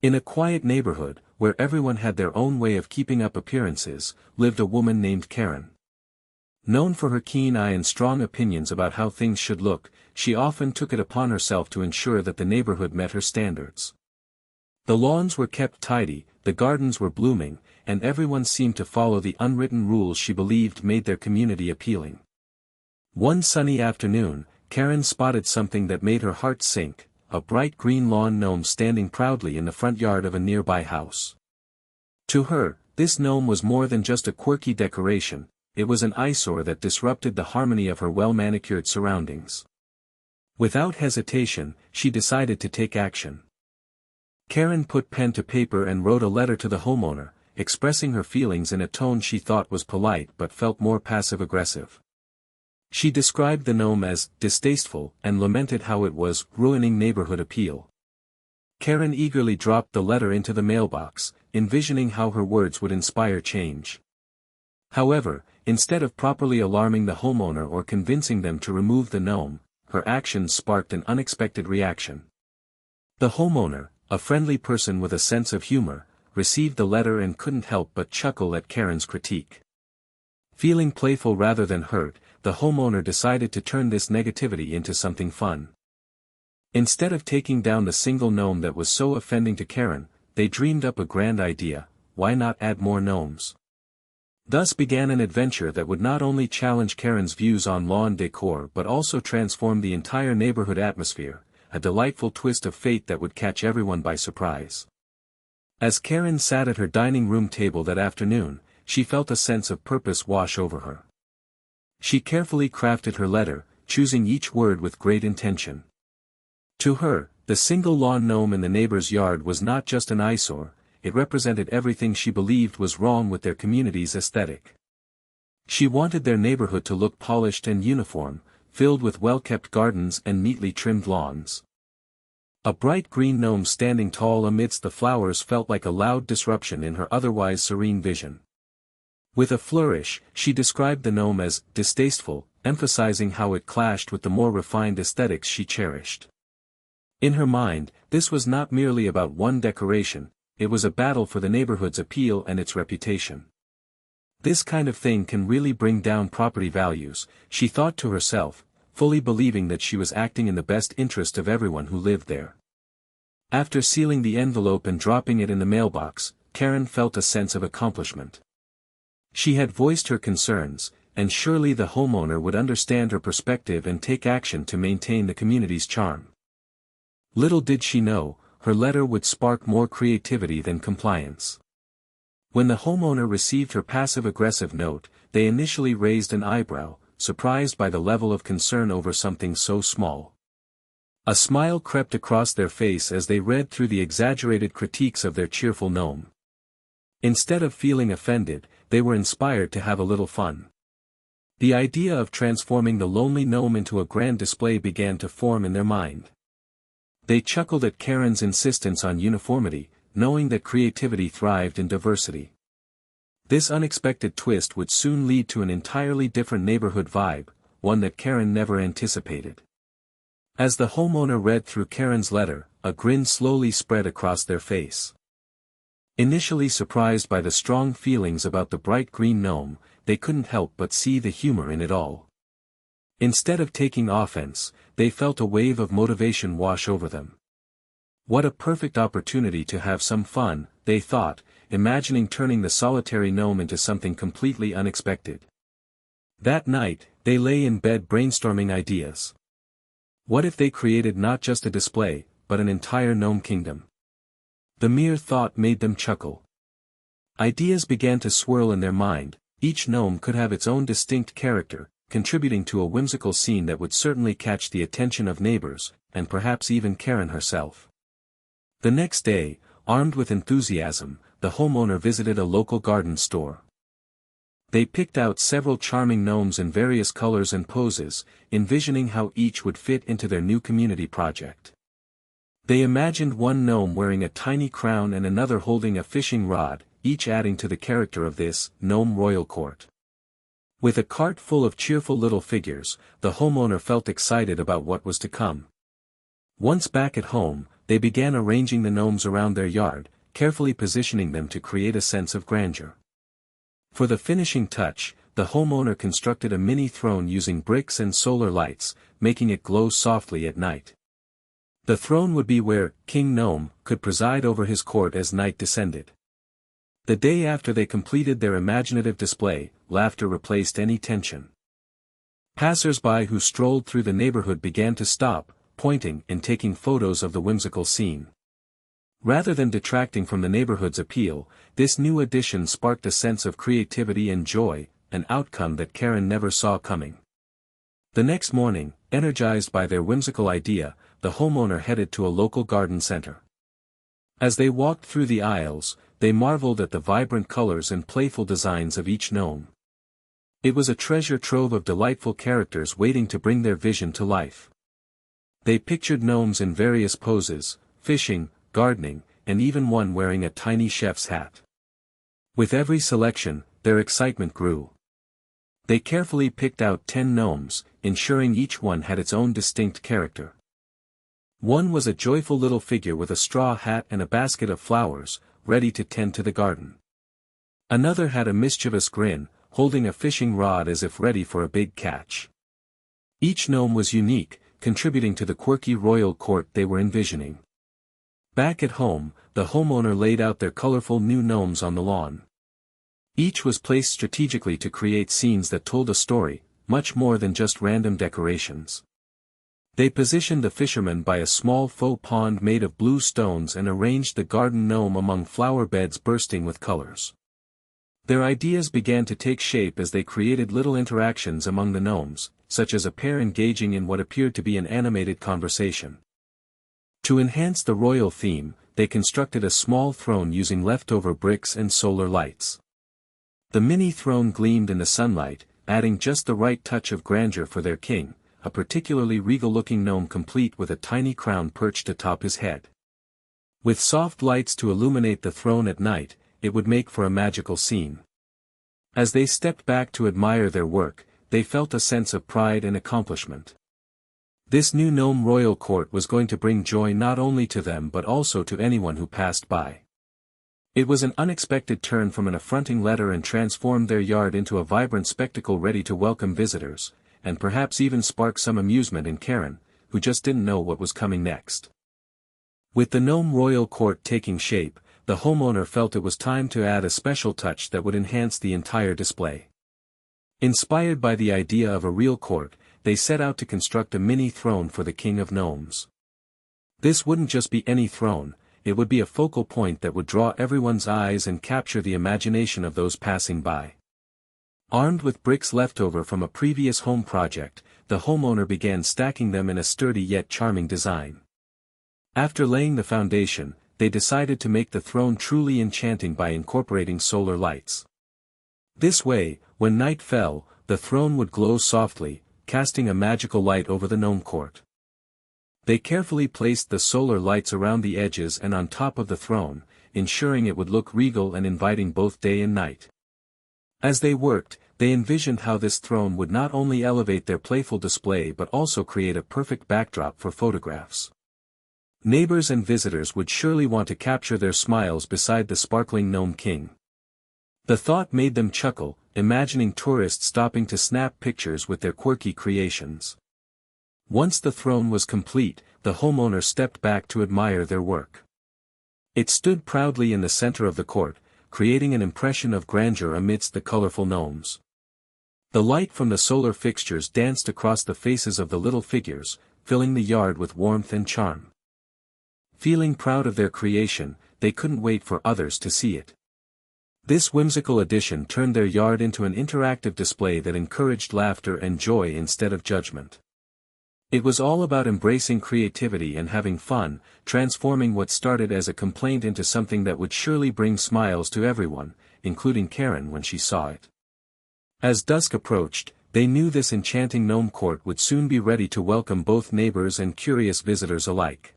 In a quiet neighborhood, where everyone had their own way of keeping up appearances, lived a woman named Karen. Known for her keen eye and strong opinions about how things should look, she often took it upon herself to ensure that the neighborhood met her standards. The lawns were kept tidy, the gardens were blooming, and everyone seemed to follow the unwritten rules she believed made their community appealing. One sunny afternoon, Karen spotted something that made her heart sink: a bright green lawn gnome standing proudly in the front yard of a nearby house. To her, this gnome was more than just a quirky decoration, it was an eyesore that disrupted the harmony of her well-manicured surroundings. Without hesitation, she decided to take action. Karen put pen to paper and wrote a letter to the homeowner, expressing her feelings in a tone she thought was polite but felt more passive-aggressive. She described the gnome as distasteful and lamented how it was ruining neighborhood appeal. Karen eagerly dropped the letter into the mailbox, envisioning how her words would inspire change. However, instead of properly alarming the homeowner or convincing them to remove the gnome, her actions sparked an unexpected reaction. The homeowner, a friendly person with a sense of humor, received the letter and couldn't help but chuckle at Karen's critique. Feeling playful rather than hurt, the homeowner decided to turn this negativity into something fun. Instead of taking down the single gnome that was so offending to Karen, they dreamed up a grand idea: why not add more gnomes? Thus began an adventure that would not only challenge Karen's views on lawn decor but also transform the entire neighborhood atmosphere, a delightful twist of fate that would catch everyone by surprise. As Karen sat at her dining room table that afternoon, she felt a sense of purpose wash over her. She carefully crafted her letter, choosing each word with great intention. To her, the single lawn gnome in the neighbor's yard was not just an eyesore, it represented everything she believed was wrong with their community's aesthetic. She wanted their neighborhood to look polished and uniform, filled with well-kept gardens and neatly trimmed lawns. A bright green gnome standing tall amidst the flowers felt like a loud disruption in her otherwise serene vision. With a flourish, she described the gnome as distasteful, emphasizing how it clashed with the more refined aesthetics she cherished. In her mind, this was not merely about one decoration, it was a battle for the neighborhood's appeal and its reputation. This kind of thing can really bring down property values, she thought to herself, fully believing that she was acting in the best interest of everyone who lived there. After sealing the envelope and dropping it in the mailbox, Karen felt a sense of accomplishment. She had voiced her concerns, and surely the homeowner would understand her perspective and take action to maintain the community's charm. Little did she know, her letter would spark more creativity than compliance. When the homeowner received her passive-aggressive note, they initially raised an eyebrow, surprised by the level of concern over something so small. A smile crept across their face as they read through the exaggerated critiques of their cheerful gnome. Instead of feeling offended, they were inspired to have a little fun. The idea of transforming the lonely gnome into a grand display began to form in their mind. They chuckled at Karen's insistence on uniformity, knowing that creativity thrived in diversity. This unexpected twist would soon lead to an entirely different neighborhood vibe, one that Karen never anticipated. As the homeowner read through Karen's letter, a grin slowly spread across their face. Initially surprised by the strong feelings about the bright green gnome, they couldn't help but see the humor in it all. Instead of taking offense, they felt a wave of motivation wash over them. What a perfect opportunity to have some fun, they thought, imagining turning the solitary gnome into something completely unexpected. That night, they lay in bed brainstorming ideas. What if they created not just a display, but an entire gnome kingdom? The mere thought made them chuckle. Ideas began to swirl in their mind, each gnome could have its own distinct character, contributing to a whimsical scene that would certainly catch the attention of neighbors, and perhaps even Karen herself. The next day, armed with enthusiasm, the homeowner visited a local garden store. They picked out several charming gnomes in various colors and poses, envisioning how each would fit into their new community project. They imagined one gnome wearing a tiny crown and another holding a fishing rod, each adding to the character of this gnome royal court. With a cart full of cheerful little figures, the homeowner felt excited about what was to come. Once back at home, they began arranging the gnomes around their yard, carefully positioning them to create a sense of grandeur. For the finishing touch, the homeowner constructed a mini throne using bricks and solar lights, making it glow softly at night. The throne would be where King Gnome could preside over his court as night descended. The day after they completed their imaginative display, laughter replaced any tension. Passers-by who strolled through the neighborhood began to stop, pointing and taking photos of the whimsical scene. Rather than detracting from the neighborhood's appeal, this new addition sparked a sense of creativity and joy, an outcome that Karen never saw coming. The next morning, energized by their whimsical idea, the homeowner headed to a local garden center. As they walked through the aisles, they marveled at the vibrant colors and playful designs of each gnome. It was a treasure trove of delightful characters waiting to bring their vision to life. They pictured gnomes in various poses, fishing, gardening, and even one wearing a tiny chef's hat. With every selection, their excitement grew. They carefully picked out 10 gnomes, ensuring each one had its own distinct character. One was a joyful little figure with a straw hat and a basket of flowers, ready to tend to the garden. Another had a mischievous grin, holding a fishing rod as if ready for a big catch. Each gnome was unique, contributing to the quirky royal court they were envisioning. Back at home, the homeowner laid out their colorful new gnomes on the lawn. Each was placed strategically to create scenes that told a story, much more than just random decorations. They positioned the fisherman by a small faux pond made of blue stones and arranged the garden gnome among flower beds bursting with colors. Their ideas began to take shape as they created little interactions among the gnomes, such as a pair engaging in what appeared to be an animated conversation. To enhance the royal theme, they constructed a small throne using leftover bricks and solar lights. The mini throne gleamed in the sunlight, adding just the right touch of grandeur for their king, a particularly regal-looking gnome complete with a tiny crown perched atop his head. With soft lights to illuminate the throne at night, it would make for a magical scene. As they stepped back to admire their work, they felt a sense of pride and accomplishment. This new gnome royal court was going to bring joy not only to them but also to anyone who passed by. It was an unexpected turn from an affronting letter and transformed their yard into a vibrant spectacle ready to welcome visitors, and perhaps even spark some amusement in Karen, who just didn't know what was coming next. With the gnome royal court taking shape, the homeowner felt it was time to add a special touch that would enhance the entire display. Inspired by the idea of a real court, they set out to construct a mini throne for the king of gnomes. This wouldn't just be any throne, it would be a focal point that would draw everyone's eyes and capture the imagination of those passing by. Armed with bricks left over from a previous home project, the homeowner began stacking them in a sturdy yet charming design. After laying the foundation, they decided to make the throne truly enchanting by incorporating solar lights. This way, when night fell, the throne would glow softly, casting a magical light over the gnome court. They carefully placed the solar lights around the edges and on top of the throne, ensuring it would look regal and inviting both day and night. As they worked, they envisioned how this throne would not only elevate their playful display but also create a perfect backdrop for photographs. Neighbors and visitors would surely want to capture their smiles beside the sparkling gnome king. The thought made them chuckle, imagining tourists stopping to snap pictures with their quirky creations. Once the throne was complete, the homeowner stepped back to admire their work. It stood proudly in the center of the court, creating an impression of grandeur amidst the colorful gnomes. The light from the solar fixtures danced across the faces of the little figures, filling the yard with warmth and charm. Feeling proud of their creation, they couldn't wait for others to see it. This whimsical addition turned their yard into an interactive display that encouraged laughter and joy instead of judgment. It was all about embracing creativity and having fun, transforming what started as a complaint into something that would surely bring smiles to everyone, including Karen when she saw it. As dusk approached, they knew this enchanting gnome court would soon be ready to welcome both neighbors and curious visitors alike.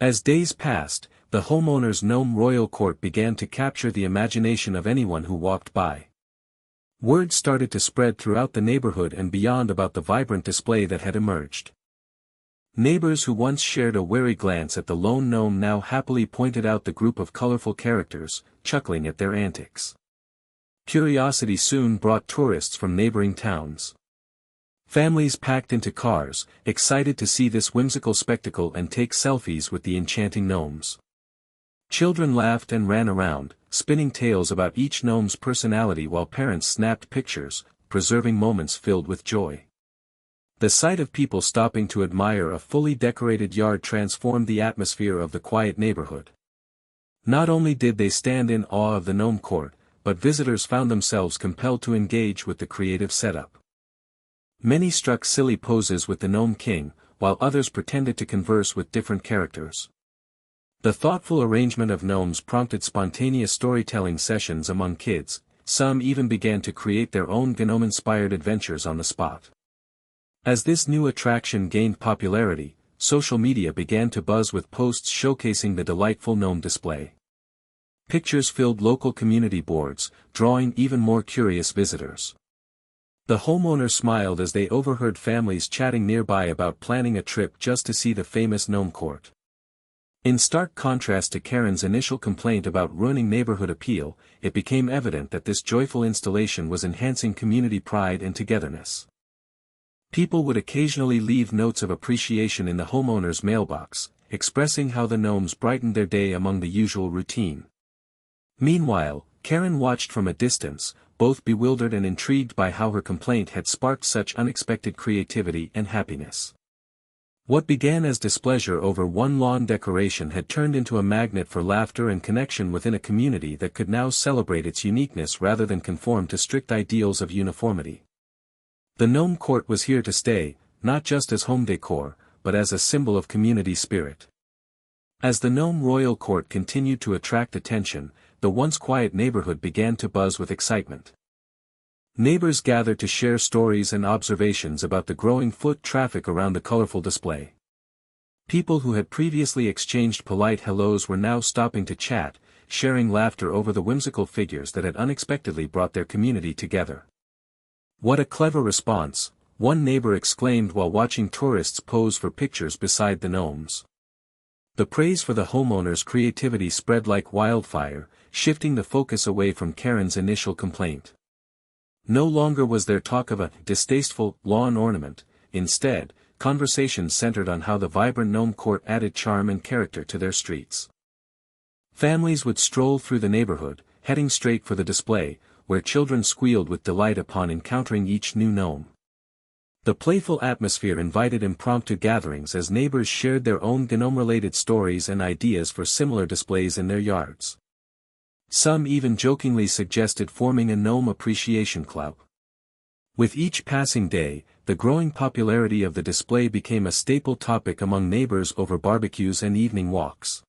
As days passed, the homeowner's gnome royal court began to capture the imagination of anyone who walked by. Word started to spread throughout the neighborhood and beyond about the vibrant display that had emerged. Neighbors who once shared a wary glance at the lone gnome now happily pointed out the group of colorful characters, chuckling at their antics. Curiosity soon brought tourists from neighboring towns. Families packed into cars, excited to see this whimsical spectacle and take selfies with the enchanting gnomes. Children laughed and ran around, spinning tales about each gnome's personality while parents snapped pictures, preserving moments filled with joy. The sight of people stopping to admire a fully decorated yard transformed the atmosphere of the quiet neighborhood. Not only did they stand in awe of the gnome court, but visitors found themselves compelled to engage with the creative setup. Many struck silly poses with the Gnome King, while others pretended to converse with different characters. The thoughtful arrangement of gnomes prompted spontaneous storytelling sessions among kids. Some even began to create their own gnome-inspired adventures on the spot. As this new attraction gained popularity, social media began to buzz with posts showcasing the delightful gnome display. Pictures filled local community boards, drawing even more curious visitors. The homeowner smiled as they overheard families chatting nearby about planning a trip just to see the famous gnome court. In stark contrast to Karen's initial complaint about ruining neighborhood appeal, it became evident that this joyful installation was enhancing community pride and togetherness. People would occasionally leave notes of appreciation in the homeowner's mailbox, expressing how the gnomes brightened their day among the usual routine. Meanwhile, Karen watched from a distance, both bewildered and intrigued by how her complaint had sparked such unexpected creativity and happiness. What began as displeasure over one lawn decoration had turned into a magnet for laughter and connection within a community that could now celebrate its uniqueness rather than conform to strict ideals of uniformity. The gnome court was here to stay, not just as home decor, but as a symbol of community spirit. As the gnome royal court continued to attract attention, the once quiet neighborhood began to buzz with excitement. Neighbors gathered to share stories and observations about the growing foot traffic around the colorful display. People who had previously exchanged polite hellos were now stopping to chat, sharing laughter over the whimsical figures that had unexpectedly brought their community together. "What a clever response," one neighbor exclaimed while watching tourists pose for pictures beside the gnomes. The praise for the homeowner's creativity spread like wildfire, shifting the focus away from Karen's initial complaint. No longer was there talk of a distasteful lawn ornament. Instead, conversations centered on how the vibrant gnome court added charm and character to their streets. Families would stroll through the neighborhood, heading straight for the display, where children squealed with delight upon encountering each new gnome. The playful atmosphere invited impromptu gatherings as neighbors shared their own gnome-related stories and ideas for similar displays in their yards. Some even jokingly suggested forming a gnome appreciation club. With each passing day, the growing popularity of the display became a staple topic among neighbors over barbecues and evening walks.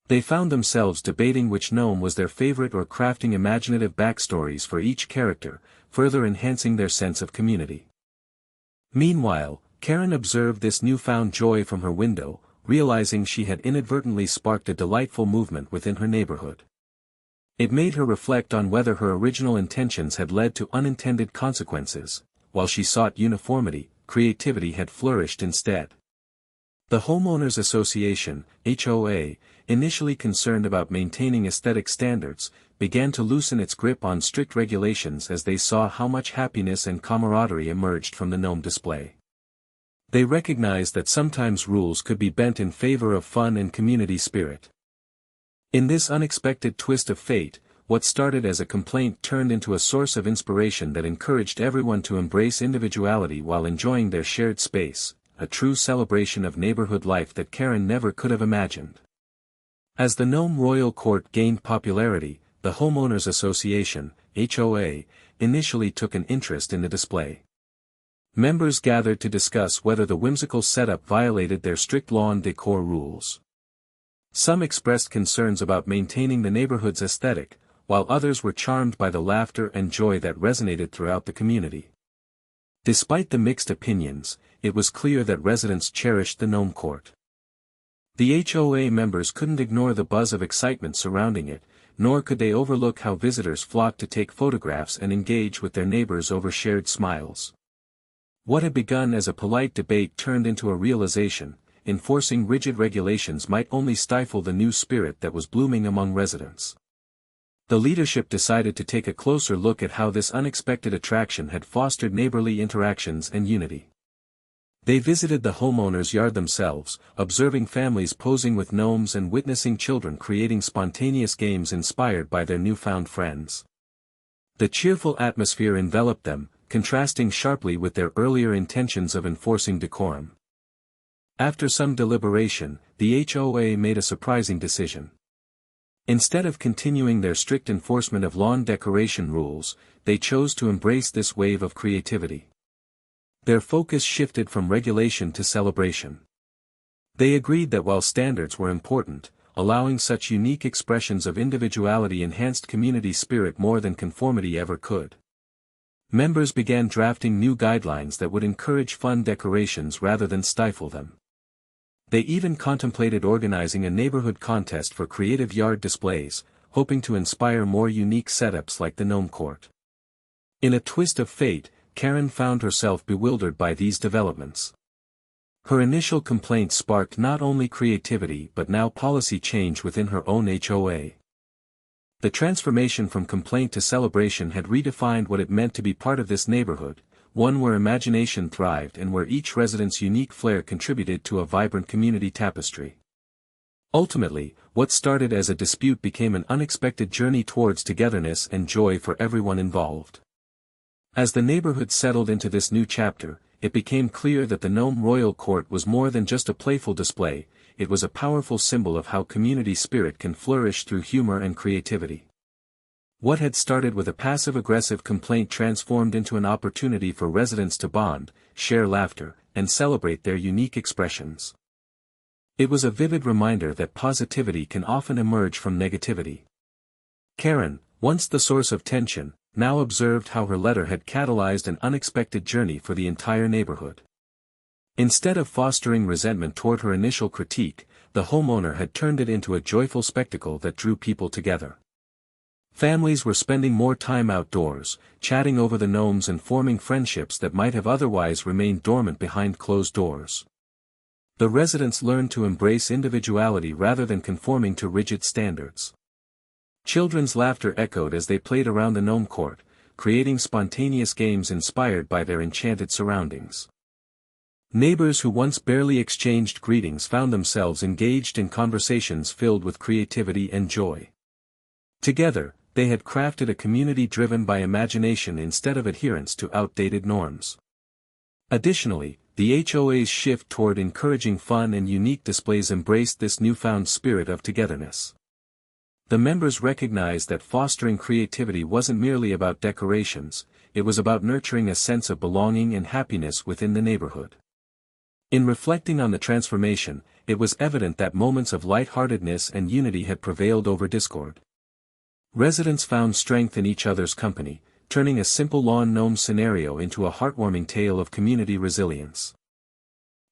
They found themselves debating which gnome was their favorite or crafting imaginative backstories for each character, further enhancing their sense of community. Meanwhile, Karen observed this newfound joy from her window, realizing she had inadvertently sparked a delightful movement within her neighborhood. It made her reflect on whether her original intentions had led to unintended consequences. While she sought uniformity, creativity had flourished instead. The Homeowners Association, HOA, initially concerned about maintaining aesthetic standards, began to loosen its grip on strict regulations as they saw how much happiness and camaraderie emerged from the gnome display. They recognized that sometimes rules could be bent in favor of fun and community spirit. In this unexpected twist of fate, what started as a complaint turned into a source of inspiration that encouraged everyone to embrace individuality while enjoying their shared space, a true celebration of neighborhood life that Karen never could have imagined. As the Gnome Royal Court gained popularity, the Homeowners Association, HOA, initially took an interest in the display. Members gathered to discuss whether the whimsical setup violated their strict lawn decor rules. Some expressed concerns about maintaining the neighborhood's aesthetic, while others were charmed by the laughter and joy that resonated throughout the community. Despite the mixed opinions, it was clear that residents cherished the gnome court. The HOA members couldn't ignore the buzz of excitement surrounding it, nor could they overlook how visitors flocked to take photographs and engage with their neighbors over shared smiles. What had begun as a polite debate turned into a realization: enforcing rigid regulations might only stifle the new spirit that was blooming among residents. The leadership decided to take a closer look at how this unexpected attraction had fostered neighborly interactions and unity. They visited the homeowner's yard themselves, observing families posing with gnomes and witnessing children creating spontaneous games inspired by their newfound friends. The cheerful atmosphere enveloped them, contrasting sharply with their earlier intentions of enforcing decorum. After some deliberation, the HOA made a surprising decision. Instead of continuing their strict enforcement of lawn decoration rules, they chose to embrace this wave of creativity. Their focus shifted from regulation to celebration. They agreed that while standards were important, allowing such unique expressions of individuality enhanced community spirit more than conformity ever could. Members began drafting new guidelines that would encourage fun decorations rather than stifle them. They even contemplated organizing a neighborhood contest for creative yard displays, hoping to inspire more unique setups like the Gnome Court. In a twist of fate, Karen found herself bewildered by these developments. Her initial complaint sparked not only creativity but now policy change within her own HOA. The transformation from complaint to celebration had redefined what it meant to be part of this neighborhood, one where imagination thrived and where each resident's unique flair contributed to a vibrant community tapestry. Ultimately, what started as a dispute became an unexpected journey towards togetherness and joy for everyone involved. As the neighborhood settled into this new chapter, it became clear that the Gnome Royal Court was more than just a playful display, it was a powerful symbol of how community spirit can flourish through humor and creativity. What had started with a passive-aggressive complaint transformed into an opportunity for residents to bond, share laughter, and celebrate their unique expressions. It was a vivid reminder that positivity can often emerge from negativity. Karen, once the source of tension, now observed how her letter had catalyzed an unexpected journey for the entire neighborhood. Instead of fostering resentment toward her initial critique, the homeowner had turned it into a joyful spectacle that drew people together. Families were spending more time outdoors, chatting over the gnomes and forming friendships that might have otherwise remained dormant behind closed doors. The residents learned to embrace individuality rather than conforming to rigid standards. Children's laughter echoed as they played around the Gnome Court, creating spontaneous games inspired by their enchanted surroundings. Neighbors who once barely exchanged greetings found themselves engaged in conversations filled with creativity and joy. Together, they had crafted a community driven by imagination instead of adherence to outdated norms. Additionally, the HOA's shift toward encouraging fun and unique displays embraced this newfound spirit of togetherness. The members recognized that fostering creativity wasn't merely about decorations, it was about nurturing a sense of belonging and happiness within the neighborhood. In reflecting on the transformation, it was evident that moments of lightheartedness and unity had prevailed over discord. Residents found strength in each other's company, turning a simple lawn gnome scenario into a heartwarming tale of community resilience.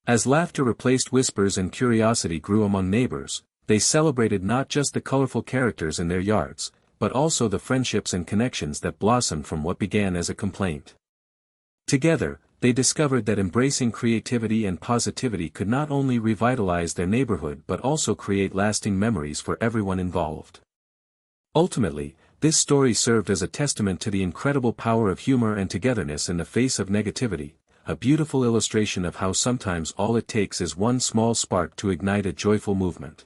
As laughter replaced whispers and curiosity grew among neighbors, they celebrated not just the colorful characters in their yards, but also the friendships and connections that blossomed from what began as a complaint. Together, they discovered that embracing creativity and positivity could not only revitalize their neighborhood but also create lasting memories for everyone involved. Ultimately, this story served as a testament to the incredible power of humor and togetherness in the face of negativity, a beautiful illustration of how sometimes all it takes is one small spark to ignite a joyful movement.